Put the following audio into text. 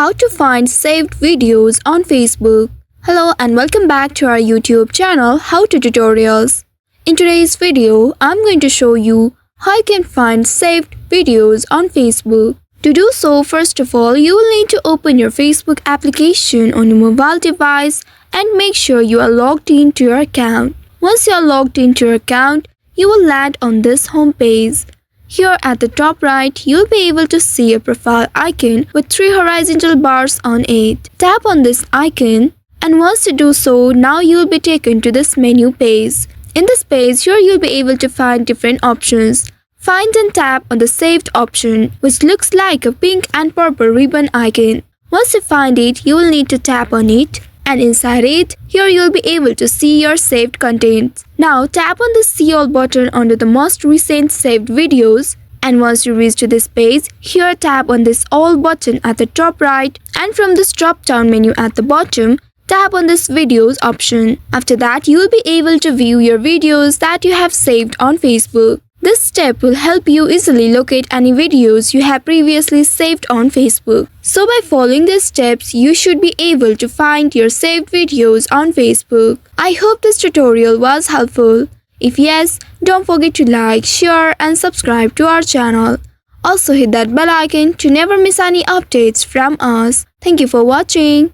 How to find saved videos on Facebook. Hello and welcome back to our YouTube channel How to Tutorials. In today's video, I'm going to show you how you can find saved videos on Facebook. To do so, first of all, you will need to open your Facebook application on your mobile device and make sure you are logged into your account. Once you are logged into your account, you will land on this home page. Here at the top right, you'll be able to see a profile icon with 3 horizontal bars on it. Tap on this icon, and once you do so, now you'll be taken to this menu page. In this page, here you'll be able to find different options. Find and tap on the saved option, which looks like a pink and purple ribbon icon. Once you find it, you will need to tap on it, and inside it, here you'll be able to see your saved content. Now tap on the See All button under the most recent saved videos, and once you reach to this page, here tap on this All button at the top right, and from this drop down menu at the bottom, tap on this Videos option. After that, you will be able to view your videos that you have saved on Facebook. This step will help you easily locate any videos you have previously saved on Facebook. So by following these steps, you should be able to find your saved videos on Facebook. I hope this tutorial was helpful. If yes, don't forget to like, share and subscribe to our channel. Also hit that bell icon to never miss any updates from us. Thank you for watching.